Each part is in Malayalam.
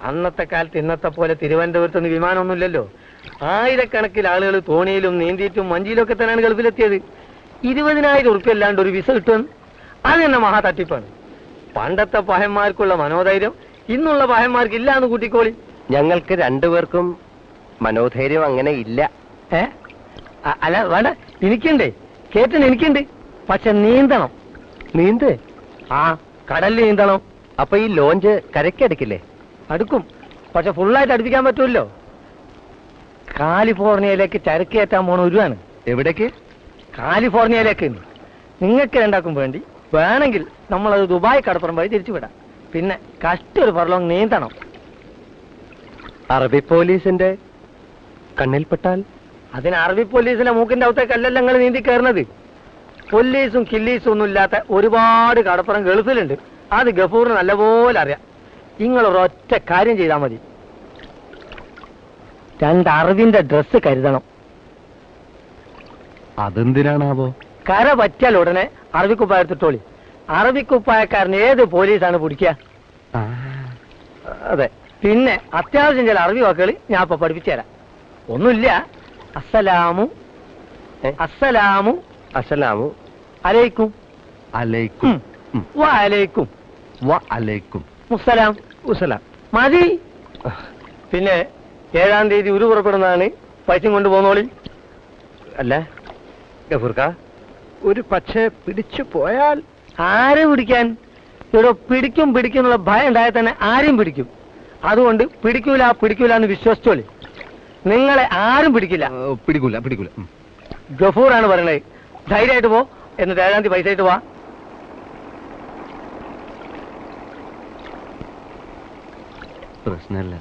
അന്നത്തെ കാലത്ത് ഇന്നത്തെ പോലെ തിരുവനന്തപുരത്ത് നിന്ന് വിമാനമൊന്നുമില്ലല്ലോ. ആയിരക്കണക്കിന് ആളുകൾ തോണിയിലും നീന്തിയിട്ടും വഞ്ചിയിലും ഒക്കെ തന്നെയാണ് ഗൾഫിലെത്തിയത്. 20,000 ഉറുപ്പ്യ അല്ലാണ്ട് ഒരു വിസ കിട്ടുമെന്ന് അത് തന്നെ മഹാ തട്ടിപ്പാണ്. പണ്ടത്തെ പഹന്മാർക്കുള്ള മനോധൈര്യം ഇന്നുള്ള പഹന്മാർക്ക് ഇല്ല എന്ന് കൂട്ടിക്കോളി. ഞങ്ങൾക്ക് രണ്ടുപേർക്കും മനോധൈര്യം അങ്ങനെ ഇല്ല. അല്ല വേണ്ട, എനിക്കുണ്ട്, കേട്ടിന് എനിക്കുണ്ട്. പക്ഷെ നീന്തണം. നീന്ത്? ആ, കടലിൽ നീന്തണം. അപ്പൊ ഈ ലോഞ്ച് കരയ്ക്കടുക്കില്ലേ? അടുക്കും, പക്ഷെ ഫുള്ളായിട്ട് അടുപ്പിക്കാൻ പറ്റുമല്ലോ. കാലിഫോർണിയയിലേക്ക് ചരക്ക് കയറ്റാൻ പോണ ഒരുവാണ്. എവിടേക്ക്? കാലിഫോർണിയയിലേക്ക്. നിങ്ങൾക്ക് രണ്ടാക്കും വേണ്ടി വേണമെങ്കിൽ നമ്മളത് ദുബായ് കടപ്പുറം വഴി തിരിച്ചുവിടാം. പിന്നെ കഷ്ടൊരു ഫർലോങ് നീന്തണം. അറബി പോലീസിന്റെ കണ്ണിൽപ്പെട്ടാൽ? അതിന് അറബി പോലീസിന്റെ മൂക്കിന്റെ അകത്തേക്കല്ലല്ലോ നിങ്ങൾ നീന്തി കയറുന്നത്. പോലീസും കില്ലീസും ഒന്നും ഇല്ലാത്ത ഒരുപാട് കടപ്പുറം ഗൾഫിലുണ്ട്. അത് ഗഫൂറിന് നല്ലപോലെ അറിയാം. നിങ്ങളൊരൊറ്റ കാര്യം ചെയ്താൽ മതി. 2 അറബിന്റെ ഡ്രസ്സ് കരുതണം. അതെന്തിനാണാവോ? കര പറ്റിയാൽ ഉടനെ അറബിക്കുപ്പായ എടുത്തിട്ടോളി. അറബിക്കുപ്പായക്കാരന് ഏത് പോലീസാണ് പിടിക്കുക? അതെ. പിന്നെ അത്യാവശ്യം ചില അറബി വാക്കുകൾ ഞാൻ ഇപ്പൊ പഠിപ്പിച്ചു തരാം. ഒന്നുമില്ല. അസ്സലാമു അസ്സലാമു അസ്സലാമു അലൈക്കും അലൈക്കും വഅലൈക്കും വഅലൈക്കും മുസ്സലാം മുസ്സലാം മതി. പിന്നെ 7-ാം തീയതി ഉരു പുറപ്പെടുന്നതാണ്. പൈസയും കൊണ്ട് പോന്നോളി. അല്ല ഗഫൂർക്ക, ഒരു പക്ഷേ പിടിച്ചു പോയാൽ? ആരെ പിടിക്കാൻ? ഇവിടെ പിടിക്കും എന്നുള്ള ഭയം ഉണ്ടായാൽ തന്നെ ആരെയും പിടിക്കും. അതുകൊണ്ട് പിടിക്കൂല എന്ന് വിശ്വസിച്ചോളി. നിങ്ങളെ ആരും പിടിക്കില്ല. പിടിക്കൂല. ഗഫൂറാണ് പറയണത്. ധൈര്യമായിട്ട് പോ. എന്നിട്ട് 7-ാം തീയതി പൈസ ആയിട്ട് പോവാ. പ്രശ്നമില്ല.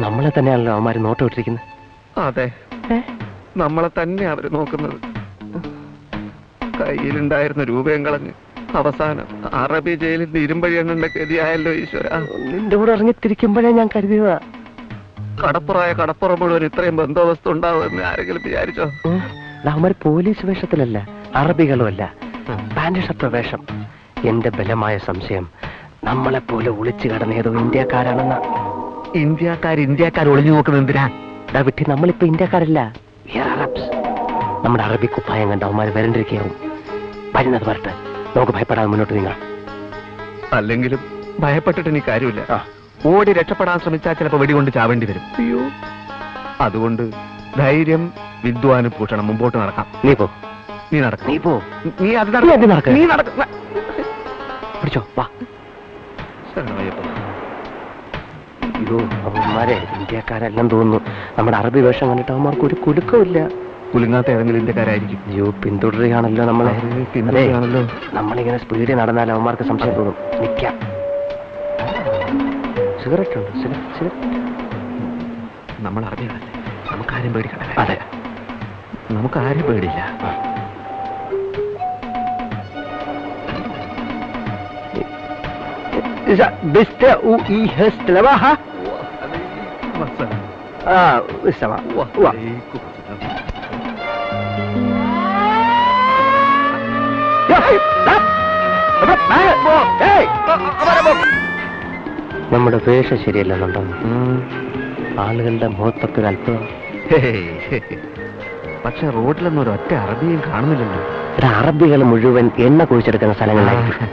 നമ്മളെ തന്നെയാണല്ലോ അവന്മാര് നോട്ടം ഇട്ടിരിക്കുന്നത്. അതെ, നമ്മളെ തന്നെ അവര് നോക്കുന്നത്. കയ്യിലുണ്ടായിരുന്ന രൂപയും കളഞ്ഞ് അവസാനം അറബി ജയിലിന്റെ ഇരുമ്പഴി എണ്ണ ഗതിയായല്ലോ ഈശ്വര. നിന്റെ കൂടെ ഇറങ്ങിത്തിരിക്കുമ്പോഴേ ഞാൻ കരുതിയതാ കടപ്പുറം മുഴുവൻ ഇത്രയും ബന്ദോബസ്ത് ഉണ്ടാവുമെന്ന് ആരെങ്കിലും വിചാരിച്ചോ? അവന്മാര് പോലീസ് വേഷത്തിലല്ല, അറബികളുമല്ല, പാന്റ് ഷർട്ട് വേഷം. എന്റെ ബലമായ സംശയം നമ്മളെപ്പോലെ ഒളിച്ചു കിടന്നേതോ ഇന്ത്യക്കാരാണെന്ന. ഇന്ത്യക്കാർ ഒളിഞ്ഞു നോക്കുന്നത് എന്തിനാ? വിട്ടി, നമ്മളിപ്പോ ഇന്ത്യക്കാരല്ല, നമ്മുടെ അറബി കുപ്പായം കണ്ട അവന്മാര് വരണ്ടിരിക്കാവും. വരുന്നത് വരട്ടെ, നമുക്ക് ഭയപ്പെടാതെ മുന്നോട്ട് നീങ്ങാം. അല്ലെങ്കിലും ഭയപ്പെട്ടിട്ട് ഇനി കാര്യമില്ല. ഓടി രക്ഷപ്പെടാൻ ശ്രമിച്ചാൽ ചിലപ്പോ വെടികൊണ്ട് ചാവേണ്ടി വരും. അയ്യോ, അതുകൊണ്ട് ധൈര്യം, വിദ്വാനും ഭൂഷണം, മുമ്പോട്ട് നടക്കാം. നീ പോ. നീ നടക്ക. നീ പോ. നീ അത് നീ നടക്ക. പിടിച്ചോ, വാ. അയ്യോ, അവന്മാരെ ഇന്ത്യക്കാരെല്ലാം തോന്നുന്നു. നമ്മുടെ അറബി വേഷം കണ്ടിട്ട് അവന്മാർക്ക് ഒരു കുലുക്കമില്ല. കുലുങ്ങാത്ത ഏതെങ്കിലും ഇന്ത്യക്കാരായിരിക്കും. അയ്യോ, പിന്തുടരുകയാണല്ലോ നമ്മളെ. പിന്തുടരുകയാണല്ലോ. നമ്മളിങ്ങനെ സ്പീഡിൽ നടന്നാൽ അവന്മാർക്ക് സംശയം തോന്നും. നിൽക്കാം. സിഗരറ്റ് ഉണ്ട്. സിഗരറ്റ്. നമ്മൾ അറബികളല്ലേ, നമുക്കാരും പേടിക്കണ്ട. അതെ, നമുക്കാരും പേടിയില്ല. bist du hier Slawaha? Slawa. നമ്മുടെ വേഷം ശരിയല്ലെന്നുണ്ടോ? ആളുകളുടെ മുഖത്തൊക്കെ ഒരു അല്പം. പക്ഷെ റോഡിലൊന്നും ഒരൊറ്റ അറബിയും കാണുന്നില്ലല്ലോ. അറബികൾ മുഴുവൻ എണ്ണ കുഴിച്ചെടുക്കുന്ന സ്ഥലങ്ങളിലായിരിക്കും.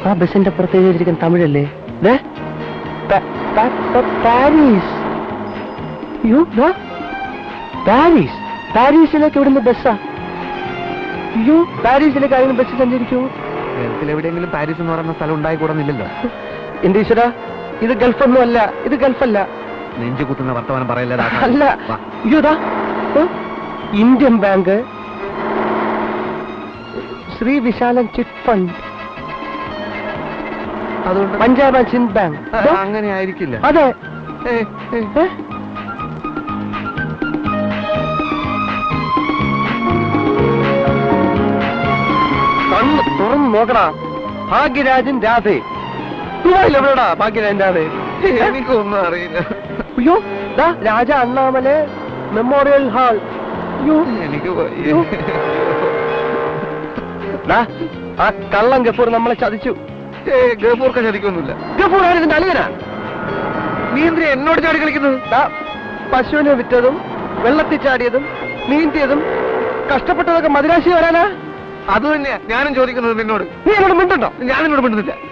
ആ ബസിന്റെ പുറത്തേക്ക് വെച്ചിരിക്കുന്ന തമിഴല്ലേ? പാരീസ്. പാരീസ്. പാരീസിലേക്ക് ഇവിടുന്ന് ബസ്സാ? അയ്യോ, പാരീസിലേക്ക് ആരെങ്കിലും ബസ് സഞ്ചരിക്കുമോ? ഗൾഫിലെവിടെയെങ്കിലും പാരീസ് എന്ന് പറയുന്ന സ്ഥലം ഉണ്ടായിക്കൂടുന്നില്ലല്ലോ. എന്റെ ഈശ്വരാ, ഇത് ഗൾഫൊന്നും അല്ല. ഇത് ഗൾഫല്ല. നെഞ്ചു കുത്തുന്ന വർത്തമാനം പറയല്ല. അല്ല, അയ്യോതാ Indian Bank, Shri Vishalan chit fund, അതുകൊണ്ട് പഞ്ചാബ് ആൻഡ് സിന്ധ് ബാങ്ക്. അങ്ങനെ ആയിരിക്കില്ല. അതെ. നോക്കടാ. ഭാഗ്യരാജൻ രാധേ. ദുബായിൽ എവിടെടാ ഭാഗ്യരാജൻ രാധേ? എനിക്കൊന്നും അറിയില്ല. അയ്യോ ദാ രാജ അണ്ണാമലെ മെമ്മോറിയൽ ഹാൾ. അയ്യോ എനിക്ക് അയ്യോ. ദാ, ആ കള്ളം ഗഫൂർ നമ്മളെ ചതിച്ചു. ഗഫൂർക്ക ചതിക്കൊന്നുമില്ല. ഗഫൂർ ആയിരുന്നു അളിയനാ. നീ എന്തിനാ എന്നോട് ചാടി കളിക്കുന്നത്? ദാ, പശുവിനെ വിറ്റതും വെള്ളത്തിൽ ചാടിയതും നീന്തിയതും കഷ്ടപ്പെട്ടതൊക്കെ മദിരാശി വരാനാ? അത് തന്നെയാ ഞാനും ചോദിക്കുന്നത് നിന്നോട്. നീ എന്നോട് മിണ്ടോ? ഞാൻ നിന്നോട് മിണ്ടുന്നില്ല.